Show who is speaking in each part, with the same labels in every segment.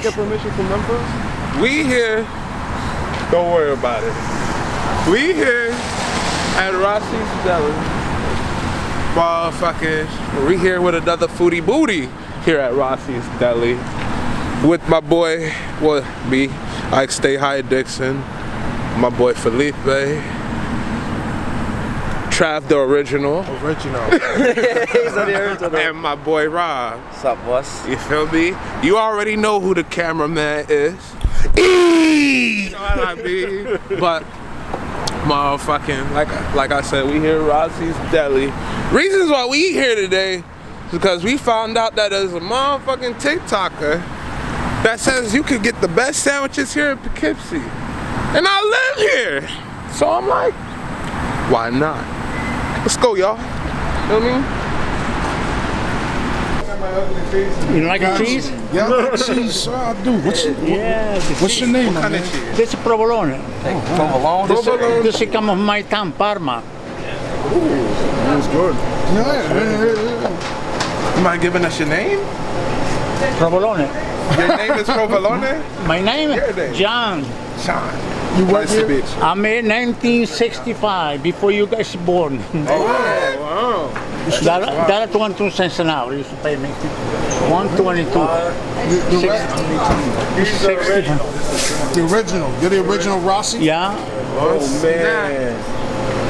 Speaker 1: get permission from them first?
Speaker 2: We here. Don't worry about it. We here at Rossi's Deli. Motherfuckers. We here with another Foodie Moodie here at Rossi's Deli. With my boy, well, me, Ike Stay High Dixon. My boy Felipe. Trav the original.
Speaker 3: He's the original.
Speaker 2: And my boy Rob.
Speaker 3: What's up, boss?
Speaker 2: You feel me? You already know who the cameraman is. You know what I mean? But motherfucking, like I said, we here at Rossi's Deli. Reasons why we here today is because we found out that there's a motherfucking TikToker that says you could get the best sandwiches here in Poughkeepsie. And I live here. So I'm like, why not? Let's go, y'all. You know what I mean?
Speaker 4: You like a cheese?
Speaker 5: Yeah, I like cheese. I do. What's your name, man?
Speaker 4: This is provolone.
Speaker 3: Provolone?
Speaker 4: This comes from my town, Parma.
Speaker 5: That's good. Yeah.
Speaker 2: You mind giving us your name?
Speaker 4: Provolone.
Speaker 2: Your name is Provolone?
Speaker 4: My name?
Speaker 2: Your name?
Speaker 4: John.
Speaker 2: Sean.
Speaker 5: You work
Speaker 2: Nice to
Speaker 5: here?
Speaker 2: meet you.
Speaker 4: I'm in 1965, before you guys born.
Speaker 2: Oh, wow.
Speaker 4: That's 22 cents an hour. You used to pay me 122.
Speaker 5: The original. You're the original Rossi?
Speaker 4: Yeah.
Speaker 2: Oh, man.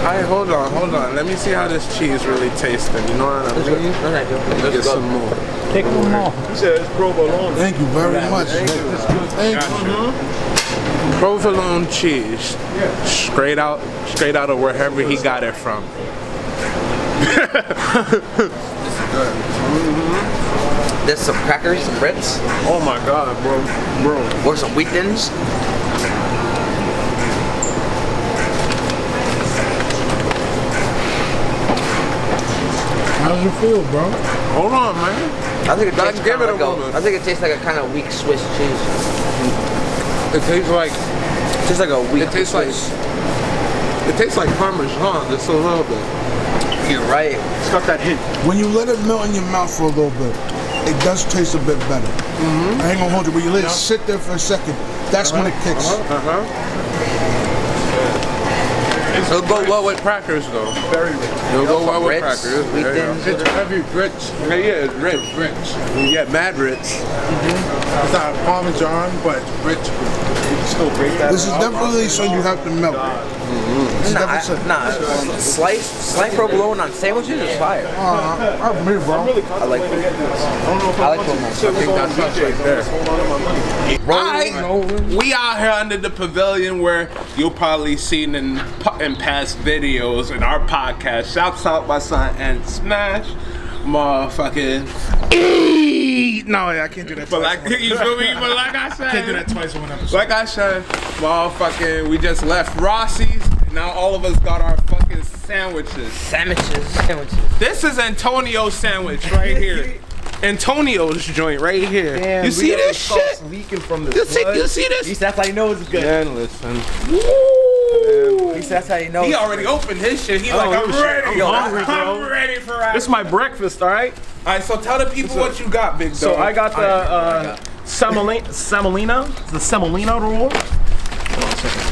Speaker 2: Alright, hold on. Let me see how this cheese really tasting. You know what I mean? Let's get some more.
Speaker 4: Take one more.
Speaker 1: He said it's provolone.
Speaker 5: Thank you very much. Thank you.
Speaker 2: Provolone cheese. Straight out of wherever he got it from.
Speaker 3: There's some crackers, some Brits,
Speaker 1: Oh my god, bro.
Speaker 3: or some wheat thins.
Speaker 5: How does it feel, bro?
Speaker 2: Hold on, man.
Speaker 3: I think it tastes
Speaker 2: Give it a
Speaker 3: like
Speaker 2: moment.
Speaker 3: I think it tastes like a kind of weak Swiss cheese.
Speaker 2: It tastes like
Speaker 3: It tastes like a weak.
Speaker 2: it tastes like Parmesan just a little bit.
Speaker 3: You're right.
Speaker 1: It's got that hint.
Speaker 5: When you let it melt in your mouth for a little bit, it does taste a bit better. I ain't gonna hold you, but you let it sit there for a second. That's when it kicks.
Speaker 2: It'll go well with crackers though.
Speaker 1: Very rich.
Speaker 2: It'll go well with
Speaker 3: Ritz,
Speaker 2: crackers.
Speaker 3: wheat
Speaker 2: There you go.
Speaker 3: thins.
Speaker 2: It's heavy, rich. Yeah, it's rich. Yeah, mad rich.
Speaker 1: It's not Parmesan, but it's rich. You can still break that.
Speaker 5: This is definitely something you have to melt. This is definitely something.
Speaker 3: Slice provolone on sandwiches is fire.
Speaker 5: I'm here, bro.
Speaker 3: I like it. I like provolone.
Speaker 2: I think that's us right there. Alright, we out here under the pavilion where you'll probably seen in past videos in our podcast. Shouts out my son and Smash. Motherfucking
Speaker 1: No, I can't do that.
Speaker 2: But like you feel me? But like I said,
Speaker 1: Can't do that twice in one episode.
Speaker 2: like I said, motherfucking we just left Rossi's. Now all of us got our fucking sandwiches.
Speaker 3: Sandwiches.
Speaker 2: This is Antonio's sandwich right here. Antonio's joint right here.
Speaker 1: Damn,
Speaker 2: you see this shit?
Speaker 1: Leaking from the
Speaker 2: You see this?
Speaker 3: That's how you know it's good.
Speaker 2: Man, listen.
Speaker 3: That's how you know.
Speaker 2: He already opened his shit. He's like, I'm ready. I'm ready for that.
Speaker 1: This is my breakfast, all right?
Speaker 2: All right, so tell the people what you got, big dog.
Speaker 1: So I got the semolina, the semolina roll. Hold on a second.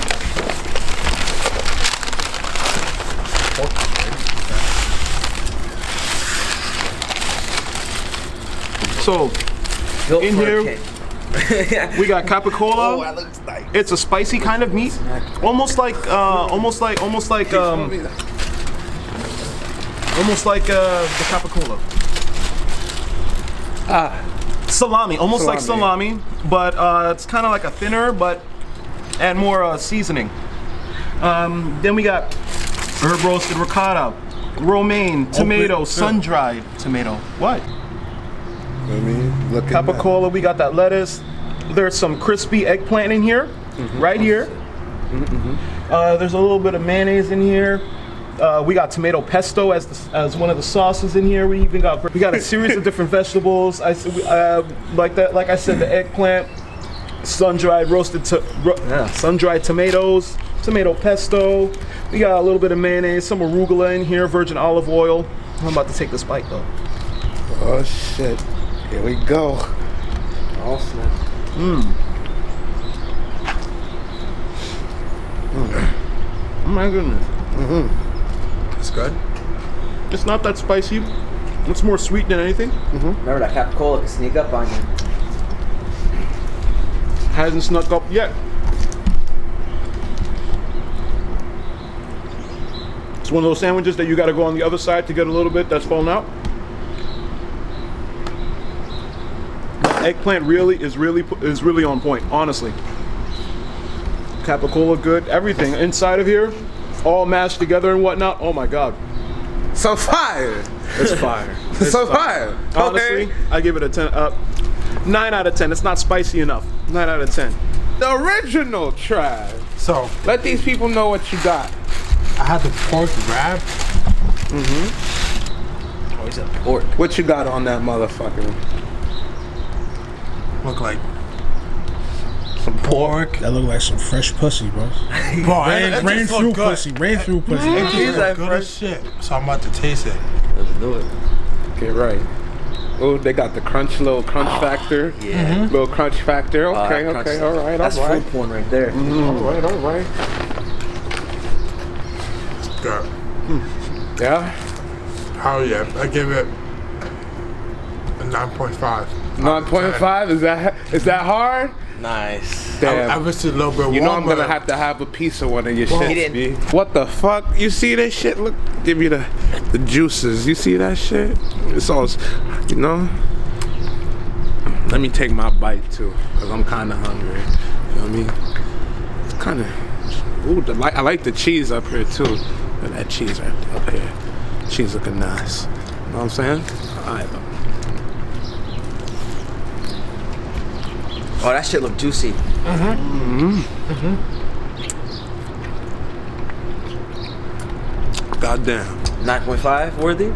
Speaker 1: So in here we got capicola.
Speaker 3: Oh, that looks nice.
Speaker 1: It's a spicy kind of meat, almost like the capicola. Salami, almost like salami, but it's kind of like a thinner, and more seasoning. Then we got herb roasted ricotta, romaine, tomato, sun-dried tomato. What?
Speaker 2: look at
Speaker 1: Capicola, we got that lettuce. There's some crispy eggplant in here, right here. There's a little bit of mayonnaise in here. We got tomato pesto as one of the sauces in here. We got a series of different vegetables. Like I said, the eggplant, sun-dried sun-dried tomatoes, tomato pesto. We got a little bit of mayonnaise, some arugula in here, virgin olive oil. I'm about to take this bite though.
Speaker 2: Oh shit! Here we go. Oh snap!
Speaker 1: Oh my goodness.
Speaker 2: It's good.
Speaker 1: It's not that spicy. It's more sweet than anything.
Speaker 3: Remember that Capicola can sneak up on you.
Speaker 1: Hasn't snuck up yet. It's one of those sandwiches that you got to go on the other side to get a little bit that's fallen out. The eggplant is really on point, honestly. Capicola good, everything inside of here, all mashed together and whatnot. Oh my God,
Speaker 2: So fire.
Speaker 1: it's fire. It's
Speaker 2: So fire.
Speaker 1: Honestly,
Speaker 2: Okay.
Speaker 1: I give it a 10. 9 out of 10. It's not spicy enough. 9 out of 10.
Speaker 2: The original Trav.
Speaker 6: So
Speaker 2: Let these people know what you got.
Speaker 6: I had the pork wrap.
Speaker 3: Oh, he's a pork.
Speaker 2: What you got on that motherfucker?
Speaker 6: Look like
Speaker 2: Some pork.
Speaker 5: That look like some fresh pussy, bro.
Speaker 6: bro.
Speaker 5: Rain through pussy. Rain through pussy.
Speaker 3: He's like
Speaker 6: Good
Speaker 3: fresh.
Speaker 6: as shit. So I'm about to taste it.
Speaker 3: Let's do it.
Speaker 2: Get right. Oh, they got the little crunch factor.
Speaker 3: Yeah.
Speaker 2: Little crunch factor. Okay,
Speaker 3: That crunch
Speaker 2: okay,
Speaker 3: stuff.
Speaker 2: all right,
Speaker 3: That's
Speaker 2: all right.
Speaker 3: food porn right there.
Speaker 2: All right.
Speaker 6: Good.
Speaker 2: Yeah.
Speaker 6: Hell yeah. I give it a 9.5.
Speaker 2: 9.5. Is that hard?
Speaker 3: Nice.
Speaker 2: Damn.
Speaker 6: I wish it a little bit
Speaker 2: You know I'm
Speaker 6: warmer.
Speaker 2: gonna have to have a piece of one of your
Speaker 3: He
Speaker 2: shit.
Speaker 3: didn't.
Speaker 2: B. What the fuck? You see this shit? Look, give me the juices. You see that shit? It's all, you know. Let me take my bite too, cause I'm kind of hungry. You know what I mean? It's kind of. Ooh, I like the cheese up here too. Look at that cheese right up here. Cheese looking nice. You know what I'm saying? All right.
Speaker 3: Oh, that shit look juicy.
Speaker 2: Goddamn.
Speaker 3: 9.5 worthy.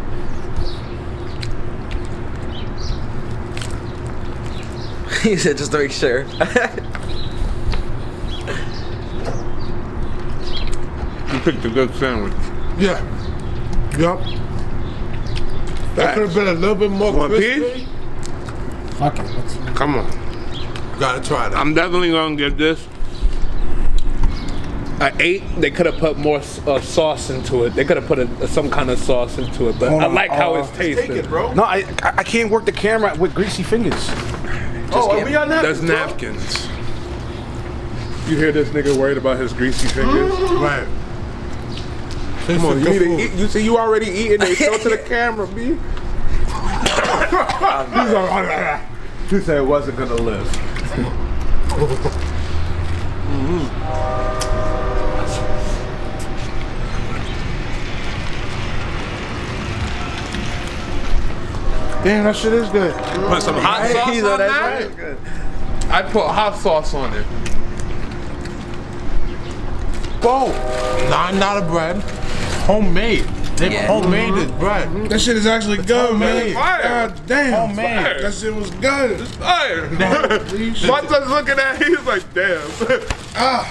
Speaker 3: He said just to make sure.
Speaker 2: You picked a good sandwich.
Speaker 6: Yeah. Yup. That could have been a little bit more
Speaker 2: Want a
Speaker 6: crispy.
Speaker 2: piece?
Speaker 5: Fuck it. Let's
Speaker 2: Come on.
Speaker 6: Gotta try that.
Speaker 2: I'm definitely gonna give this an 8. They could have put more sauce into it. They could have put some kind of sauce into it, but
Speaker 5: Hold
Speaker 2: I
Speaker 5: on,
Speaker 2: like how it's
Speaker 1: Take
Speaker 2: tasting.
Speaker 1: it, bro.
Speaker 5: No, I can't work the camera with greasy fingers.
Speaker 1: Oh, are we on that?
Speaker 2: There's napkins. You hear this nigga worried about his greasy fingers?
Speaker 6: Right.
Speaker 2: Come on, you need to eat. You see, you already eating. They show to the camera, B. He said it wasn't gonna live.
Speaker 5: Damn, that shit is good.
Speaker 2: Put some hot sauce on that. I put hot sauce on it.
Speaker 6: Whoa. Not a bread. Homemade. They
Speaker 3: Yeah.
Speaker 6: homemade this bread.
Speaker 5: That shit is actually good, man.
Speaker 6: homemade.
Speaker 2: Fire.
Speaker 5: God damn.
Speaker 6: Homemade.
Speaker 5: That shit was good.
Speaker 2: Fire. Monta's looking at it, he's like, damn.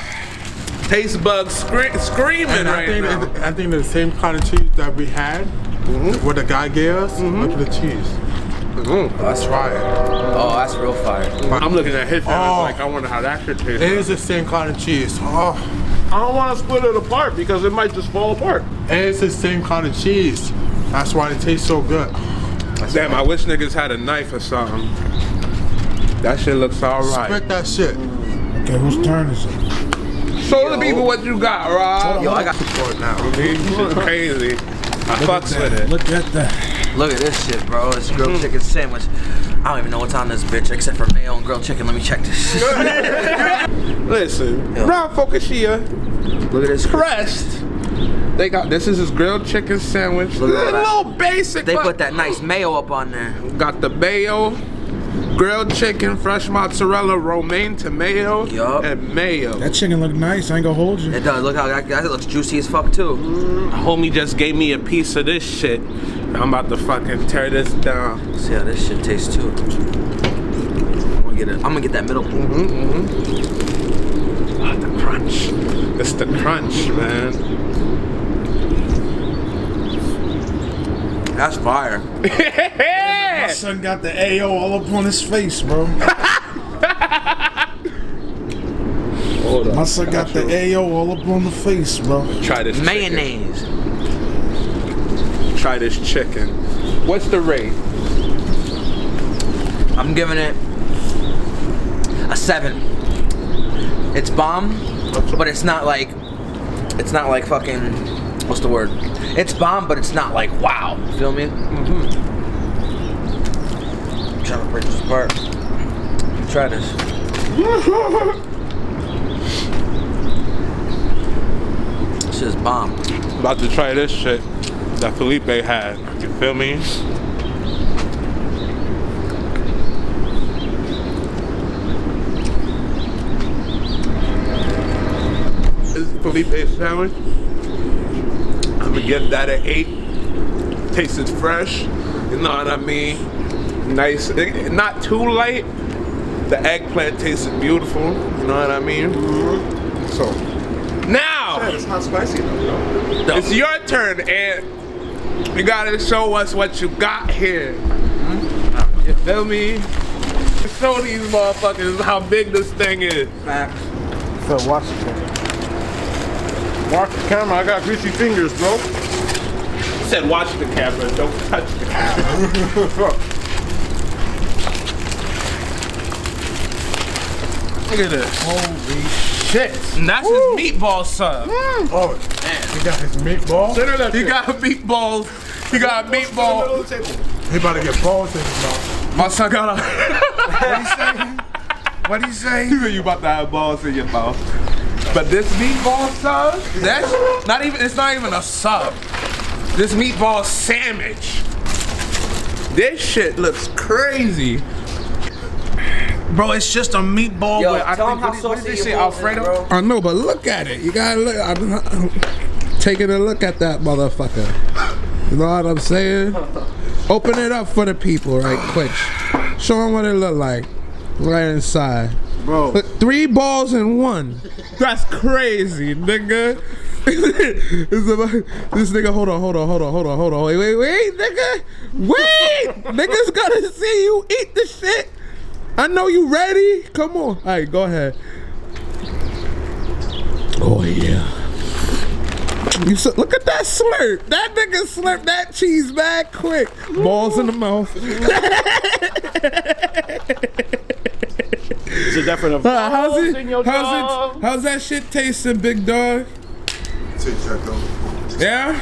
Speaker 2: Taste bugs screaming
Speaker 6: And
Speaker 2: right now.
Speaker 6: I think the same kind of cheese that we had, what the guy gave us, look at the cheese.
Speaker 3: That's
Speaker 6: Try it.
Speaker 3: Oh, that's real fire.
Speaker 2: I'm looking at his hand
Speaker 6: Oh.
Speaker 2: like, I wonder how that shit tastes.
Speaker 6: It is the same kind of cheese. Oh,
Speaker 1: I don't want to split it apart because it might just fall apart.
Speaker 6: it is the same kind of cheese. That's why it tastes so good.
Speaker 2: Damn, I wish niggas had a knife or something. That shit looks alright.
Speaker 6: Split that shit.
Speaker 5: Okay, whose turn is it?
Speaker 2: Show the people what you got, Rob.
Speaker 3: Yo, I got.
Speaker 6: For it now.
Speaker 2: This shit crazy. I fucks with it.
Speaker 5: Look at that.
Speaker 3: Look at this shit, bro. It's grilled chicken sandwich. I don't even know what's on this bitch except for mayo and grilled chicken. Let me check this shit.
Speaker 2: Listen,
Speaker 3: Yo.
Speaker 2: Brown Focaccia,
Speaker 3: Look at this.
Speaker 2: pressed. They got, this is his grilled chicken sandwich.
Speaker 3: Look at
Speaker 2: A
Speaker 3: that.
Speaker 2: little basic,
Speaker 3: They
Speaker 2: but
Speaker 3: put that nice mayo up on there.
Speaker 2: got the mayo, grilled chicken, fresh mozzarella, romaine tomato,
Speaker 3: Yup.
Speaker 2: and mayo.
Speaker 5: That chicken look nice. I ain't gonna hold you.
Speaker 3: It does. Look how that looks juicy as fuck too.
Speaker 2: Homie just gave me a piece of this shit. I'm about to fucking tear this down.
Speaker 3: See how this shit tastes too. I'm gonna get that middle.
Speaker 2: Ah, the crunch. It's the crunch, man.
Speaker 3: That's fire.
Speaker 5: My son got the AO all up on his face, bro.
Speaker 2: up.
Speaker 5: My son got the AO all up on the face, bro.
Speaker 2: Try this
Speaker 3: Mayonnaise.
Speaker 2: Chicken. Try this chicken. What's the rate?
Speaker 3: I'm giving it a 7. It's bomb, but it's not like fucking, what's the word? It's bomb, but it's not like wow. Feel me? I'm trying to break this apart. Try this. This is bomb.
Speaker 2: About to try this shit that Felipe had. You feel me? This is Felipe's sandwich. I'm gonna give that an 8. Tastes fresh. You know what I mean? Nice. Not too light. The eggplant tasted beautiful. You know what I mean? So now
Speaker 1: It's not spicy though.
Speaker 2: it's your turn, and you gotta show us what you got here. You feel me? Show these motherfuckers how big this thing is.
Speaker 3: Facts.
Speaker 1: So watch the camera. I got greasy fingers, bro.
Speaker 2: I said watch the camera, don't touch the camera. Look at this.
Speaker 1: Holy shit.
Speaker 2: And that's his meatball sub.
Speaker 6: Oh, he got his meatball.
Speaker 1: Center that
Speaker 2: He
Speaker 1: shit.
Speaker 2: got meatballs. He got meatball.
Speaker 6: He about to get balls in his mouth.
Speaker 2: My son got a.
Speaker 6: What'd he say?
Speaker 2: You about to have balls in your mouth. But this meatball sub, that's not even, it's not even a sub. This meatball sandwich. This shit looks crazy.
Speaker 5: Bro, it's just a meatball
Speaker 3: Yo,
Speaker 5: with, I
Speaker 3: tell
Speaker 5: think,
Speaker 3: him how
Speaker 5: what did they
Speaker 3: saucy
Speaker 5: say,
Speaker 3: your balls is,
Speaker 5: Alfredo?
Speaker 3: bro.
Speaker 2: I know, but look at it. You gotta look. I'm taking a look at that motherfucker. You know what I'm saying? Open it up for the people right quick. Show them what it look like. Right inside.
Speaker 5: Bro.
Speaker 2: Look, 3 balls in 1. That's crazy, nigga. This nigga, hold on. Wait, nigga. Wait! Niggas gotta see you eat the shit. I know you ready. Come on. All right, go ahead. Oh, yeah. Look at that slurp. That nigga slurped that cheese back quick. Balls in the mouth.
Speaker 1: It's a definite.
Speaker 2: How's that shit tasting, big dog? Yeah?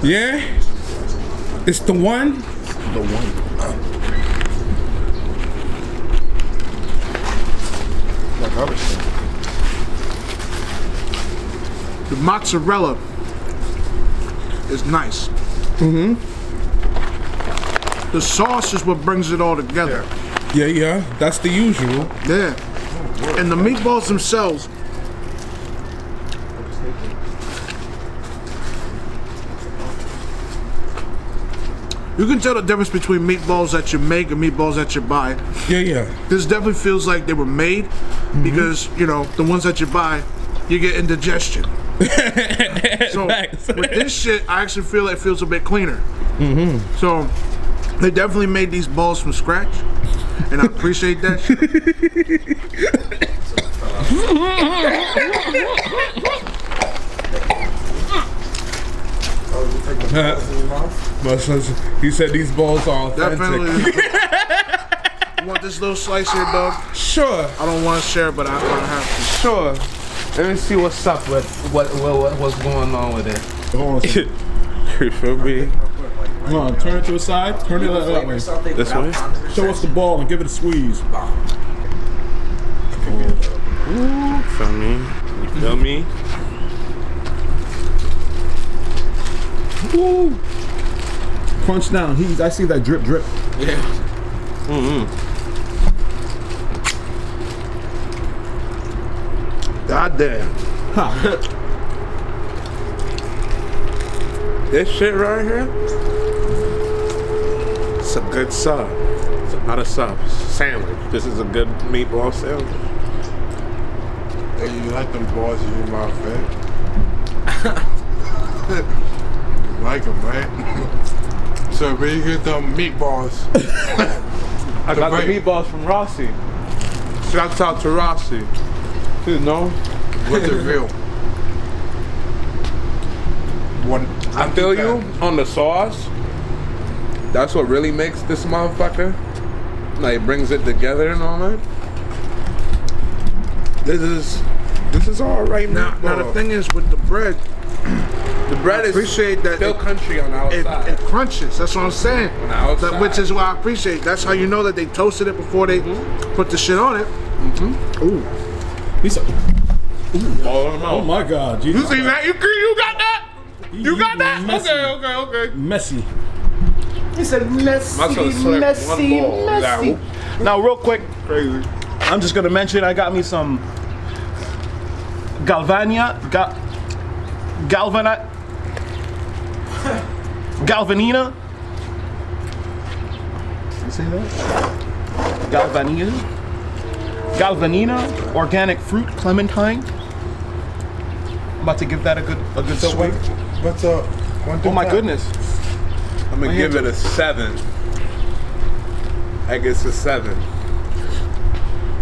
Speaker 2: Yeah? It's the one?
Speaker 5: The mozzarella is nice. The sauce is what brings it all together.
Speaker 2: Yeah. That's the usual.
Speaker 5: Yeah. And the meatballs themselves. You can tell the difference between meatballs that you make and meatballs that you buy.
Speaker 2: Yeah.
Speaker 5: This definitely feels like they were made because, you know, the ones that you buy, you get indigestion. So with this shit, I actually feel like it feels a bit cleaner. So they definitely made these balls from scratch, and I appreciate that shit.
Speaker 2: My son, he said these balls are authentic.
Speaker 5: Definitely. You want this little slice here, dog?
Speaker 2: Sure.
Speaker 5: I don't want to share, but I have to.
Speaker 2: Sure. Let me see what's up with what's going on with it.
Speaker 1: Hold on.
Speaker 2: You feel me?
Speaker 1: Come on, turn it to the side. Turn it that way.
Speaker 2: This way?
Speaker 1: Show us the ball and give it a squeeze.
Speaker 2: Feel me? You feel me?
Speaker 1: Woo! Crunch down. I see that drip.
Speaker 2: Yeah.
Speaker 5: God damn.
Speaker 2: This shit right here, it's a good sub. It's not a sub, sandwich. This is a good meatball sandwich.
Speaker 6: Hey, you like them balls in your mouth, man? You like them, right? So where you get them meatballs?
Speaker 2: I got the meatballs from Rossi. Shouts out to Rossi. You know?
Speaker 6: What's it real?
Speaker 2: I feel you on the sauce. That's what really makes this motherfucker. Like brings it together and all that. This is all right
Speaker 5: Now the thing is with the bread,
Speaker 2: the bread is
Speaker 5: appreciate that
Speaker 2: still country on the
Speaker 5: it
Speaker 2: outside.
Speaker 5: crunches. That's what I'm saying.
Speaker 2: On the outside.
Speaker 5: Which is why I appreciate. That's how you know that they toasted it before they put the shit on it.
Speaker 6: Ooh. He's a,
Speaker 2: Oh
Speaker 6: my God.
Speaker 2: You see that? You got that? You got that?
Speaker 6: Messy.
Speaker 2: Okay.
Speaker 6: Messy.
Speaker 1: He said messy,
Speaker 2: My son slipped one ball.
Speaker 1: messy. Now, real quick,
Speaker 2: Crazy.
Speaker 1: I'm just gonna mention I got me some Galvanina. You say that? Galvanina, organic fruit clementine. I'm about to give that a good swing.
Speaker 6: What's up?
Speaker 1: Oh my goodness.
Speaker 2: I'm gonna give it a 7. I guess a 7.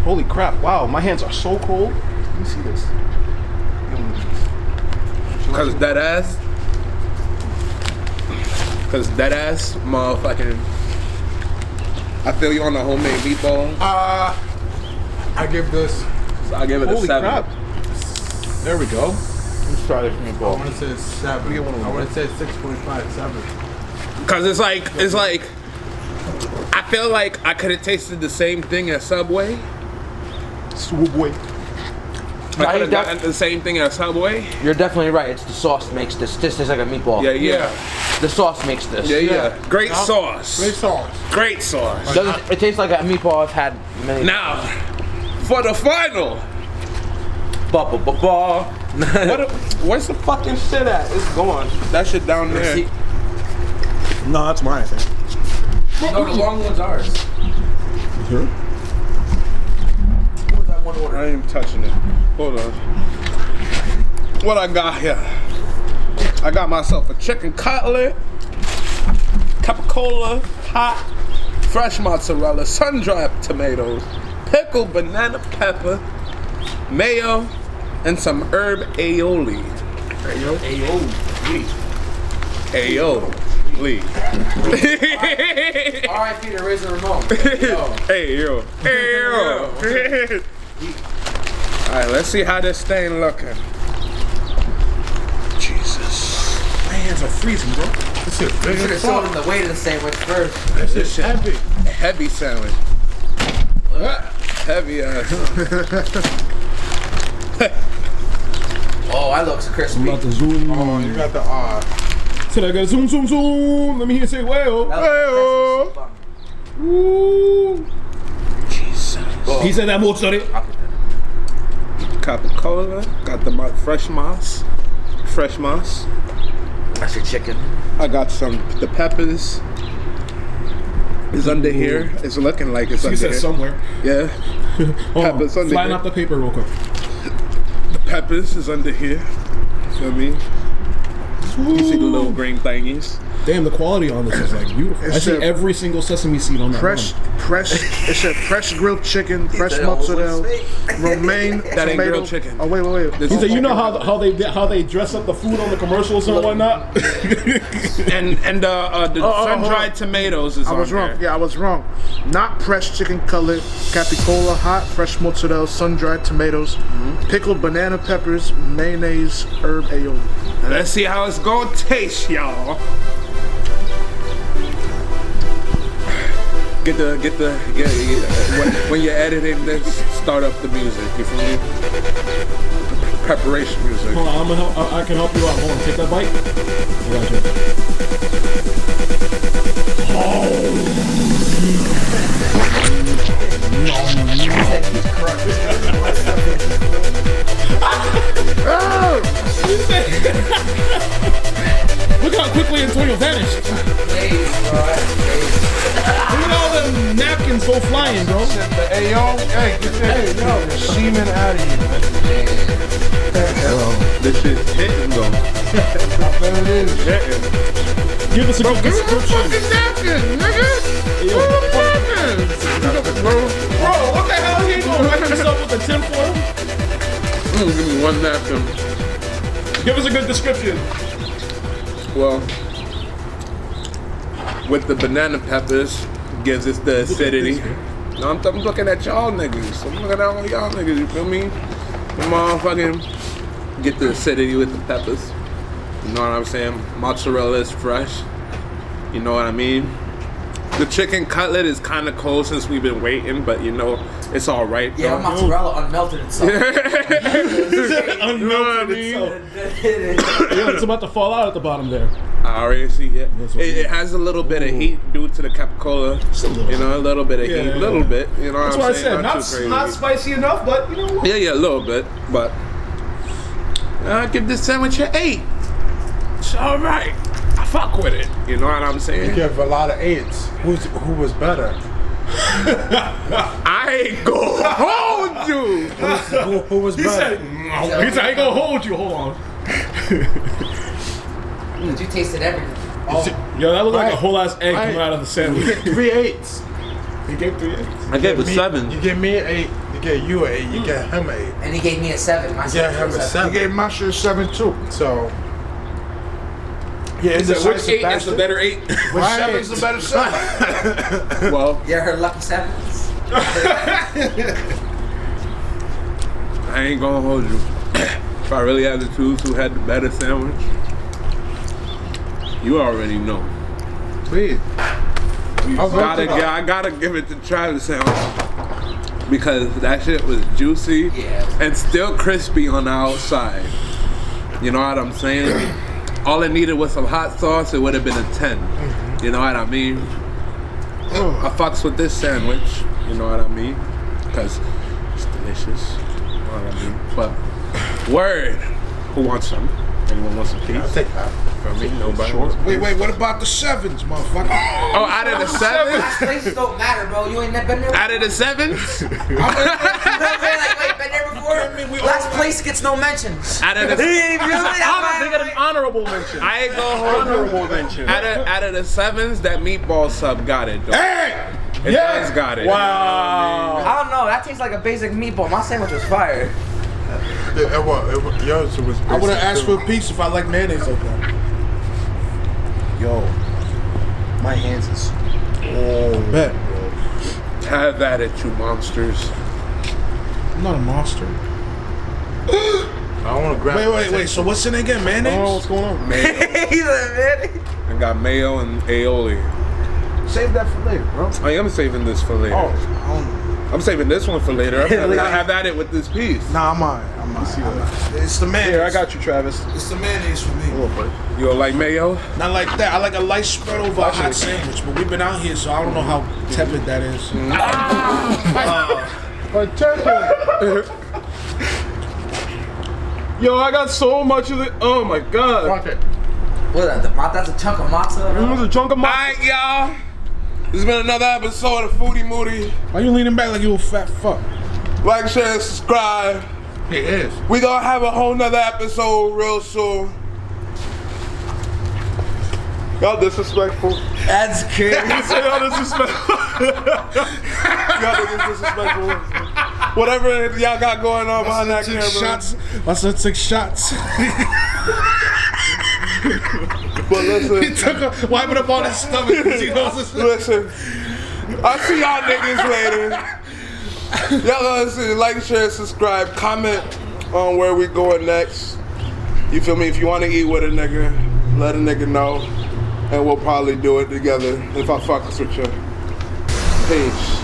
Speaker 1: Holy crap, wow, my hands are so cold. Let me see this.
Speaker 2: Cause that ass motherfucking. I feel you on the homemade meatball.
Speaker 6: I give this.
Speaker 2: I give it a
Speaker 1: Holy
Speaker 2: 7.
Speaker 1: crap. There we go.
Speaker 2: Let's try this
Speaker 6: I
Speaker 2: meatball.
Speaker 6: want to say 7. I want to say 6.5, 7.
Speaker 2: Cause it's like I feel like I could have tasted the same thing at Subway.
Speaker 1: Subway.
Speaker 2: I could have gotten the same thing at Subway.
Speaker 3: You're definitely right. It's the sauce makes this. This tastes like a meatball.
Speaker 2: Yeah.
Speaker 3: The sauce makes this.
Speaker 2: Yeah. Great sauce.
Speaker 6: Great sauce.
Speaker 2: Great sauce.
Speaker 3: It tastes like a meatball I've had many.
Speaker 2: Now, for the final. Where's the fucking shit at? It's gone. That shit down there.
Speaker 3: See-
Speaker 6: No, that's mine, I think.
Speaker 3: No, the long one's ours.
Speaker 6: Sure.
Speaker 3: What was that one order?
Speaker 2: I ain't touching it. Hold on. What I got here? I got myself a chicken cutlet, capicola, hot, fresh mozzarella, sun-dried tomatoes, pickled banana pepper, mayo, and some herb aioli. Aioli.
Speaker 3: R.I.P. to Razor Ramon.
Speaker 2: Ayo. Alright, let's see how this thing looking. Jesus.
Speaker 1: My hands are freezing, bro.
Speaker 3: You should have sold him the weight of the sandwich first.
Speaker 2: This is heavy. Heavy sandwich. Heavy ass.
Speaker 3: Oh, that looks crispy.
Speaker 6: I'm about to zoom.
Speaker 5: Oh, you got the
Speaker 6: So I gotta zoom. Let me hear you say, well.
Speaker 3: That looks crispy.
Speaker 6: Ooh.
Speaker 2: Jesus.
Speaker 6: He said that mozzarella.
Speaker 2: Capicola. Got the fresh moss.
Speaker 3: That's your chicken.
Speaker 2: I got the peppers. Is under here. It's looking like it's
Speaker 6: He
Speaker 2: under
Speaker 6: said
Speaker 2: here.
Speaker 6: somewhere.
Speaker 2: Yeah.
Speaker 6: Hold on.
Speaker 2: Peppers under
Speaker 6: Flatten
Speaker 2: here.
Speaker 6: up the paper real quick.
Speaker 2: The peppers is under here. Feel me? You see the little green thingies.
Speaker 6: Damn, the quality on this is like beautiful. I see every single sesame seed on that
Speaker 5: fresh. It said fresh grilled chicken, fresh
Speaker 3: said, "Oh,
Speaker 5: mozzarella,
Speaker 3: what's
Speaker 5: romaine,
Speaker 2: That ain't
Speaker 5: tomato.
Speaker 2: grilled chicken.
Speaker 5: Oh wait.
Speaker 2: This
Speaker 6: He
Speaker 2: is
Speaker 6: said, you know how they dress up the food on the commercials and whatnot?
Speaker 2: and the sun-dried tomatoes is
Speaker 5: I was
Speaker 2: on
Speaker 5: wrong.
Speaker 2: there.
Speaker 5: Yeah, I was wrong. Not fresh chicken cutlet, capicola, hot, fresh mozzarella, sun-dried tomatoes, pickled banana peppers, mayonnaise, herb aioli.
Speaker 2: Let's see how it's gonna taste, y'all. When you're editing this, start up the music. You feel me? Preparation music.
Speaker 6: Hold on, I'm gonna help. I can help you out. Hold on, take that bite. I got you. Look how quickly Antonio vanished. Look at all the napkins go flying, bro.
Speaker 5: Hey yo, hey, get that semen out of here.
Speaker 2: This shit's hitting though.
Speaker 5: There it is.
Speaker 6: Give us a good
Speaker 5: Give me the
Speaker 6: description.
Speaker 5: fucking napkin, nigga.
Speaker 6: Yo,
Speaker 5: Give me the napkins. Bro, what the hell are you doing?
Speaker 2: one napkin.
Speaker 1: Give us a good description.
Speaker 2: Well, with the banana peppers, gives us the acidity. No, I'm looking at y'all niggas. I'm looking at all y'all niggas, you feel me? Come on, fucking get the acidity with the peppers. You know what I'm saying? Mozzarella is fresh. You know what I mean? The chicken cutlet is kind of cold since we've been waiting, but you know, it's all right.
Speaker 3: Yeah, mozzarella unmelted itself.
Speaker 2: You know what I mean?
Speaker 1: Yeah, it's about to fall out at the bottom there.
Speaker 2: I already see it. It has a little bit of heat due to the capicola. You know, a little bit of heat, a little bit. You know
Speaker 1: That's
Speaker 2: what
Speaker 1: what
Speaker 2: I'm
Speaker 1: I
Speaker 2: saying?
Speaker 1: said. Not spicy enough, but you know what?
Speaker 2: Yeah, a little bit, but I give this sandwich an 8. It's all right. I fuck with it. You know what I'm saying?
Speaker 6: You give a lot of 8s. Who was better?
Speaker 2: I ain't gonna hold you.
Speaker 6: Who was better?
Speaker 1: He said, I ain't gonna hold you. Hold on.
Speaker 3: You tasted everything.
Speaker 1: Yo, that looked like a whole ass egg coming out of the sandwich.
Speaker 6: You get 3 8s.
Speaker 1: He gave 3 eggs.
Speaker 2: I gave it 7.
Speaker 6: You give me an 8. You get you an 8. You get him an 8.
Speaker 3: And he gave me a 7. My
Speaker 6: You get him a 7.
Speaker 5: You gave my shit a 7 too.
Speaker 6: So. Yeah,
Speaker 1: He said, which 8 is the better 8?
Speaker 5: Which 7's the better 7?
Speaker 2: Well,
Speaker 3: You ever heard Lucky Sevens?
Speaker 2: I ain't gonna hold you. If I really had to choose who had the better sandwich, you already know.
Speaker 6: Please.
Speaker 2: I gotta give it to Travis sandwich because that shit was juicy and still crispy on the outside. You know what I'm saying? All it needed was some hot sauce. It would have been a 10. You know what I mean? I fucks with this sandwich. You know what I mean? Because it's delicious. You know what I mean? But word, who wants some? Anyone wants a piece?
Speaker 6: I'll take that.
Speaker 2: From me, nobody. Wants a piece.
Speaker 5: Wait, what about the 7s, motherfucker?
Speaker 2: Oh, out of the 7s?
Speaker 3: Last places don't matter, bro. You ain't never been there.
Speaker 2: Out of the 7s?
Speaker 3: Wait, been there before? Last place gets no mentions.
Speaker 2: Out of the
Speaker 1: They got an honorable mention.
Speaker 2: I ain't gonna hold
Speaker 1: Honorable mention.
Speaker 2: out of the 7s, that meatball sub got it though.
Speaker 5: Hey!
Speaker 2: It does got it.
Speaker 1: Wow.
Speaker 3: I don't know. That tastes like a basic meatball. My sandwich was fire.
Speaker 6: Yours was.
Speaker 5: I would have asked for a piece if I like mayonnaise like that.
Speaker 1: Yo, my hands is.
Speaker 5: Bet.
Speaker 2: Have that at you monsters.
Speaker 5: I'm not a monster.
Speaker 6: I don't want to grab.
Speaker 5: Wait. So what's in it again? Mayonnaise?
Speaker 1: Oh, what's going on?
Speaker 2: Mayo.
Speaker 3: He's like, man.
Speaker 2: I got mayo and aioli.
Speaker 5: Save that for later, bro.
Speaker 2: I am saving this for later.
Speaker 5: Oh, I don't know.
Speaker 2: I'm saving this one for later. I have at it with this piece.
Speaker 5: Nah, I'm alright. It's the mayonnaise.
Speaker 1: Here, I got you, Travis.
Speaker 5: It's the mayonnaise for me.
Speaker 2: You don't like mayo?
Speaker 5: Not like that. I like a light spread over a hot sandwich, but we've been out here, so I don't know how tepid that is.
Speaker 1: Yo, I got so much of it. Oh my god.
Speaker 5: Fuck it.
Speaker 3: What is that? That's a chunk of matzah?
Speaker 1: It was a chunk of my.
Speaker 2: Alright, y'all. This has been another episode of Foodie Moodie.
Speaker 5: Why you leaning back like you a fat fuck?
Speaker 2: Like, share, and subscribe.
Speaker 5: It is.
Speaker 2: We gonna have a whole nother episode real soon. Y'all disrespectful.
Speaker 3: That's crazy.
Speaker 1: Y'all disrespectful.
Speaker 2: Y'all niggas disrespectful. Whatever y'all got going on behind that camera.
Speaker 5: Shots. I said 6 shots.
Speaker 2: But listen.
Speaker 5: He took a wiping up on his stomach because he knows this.
Speaker 2: Listen. I'll see y'all niggas later. Y'all listen, like, share, subscribe, comment on where we going next. You feel me? If you want to eat with a nigga, let a nigga know. And we'll probably do it together if I fucks with you. Peace.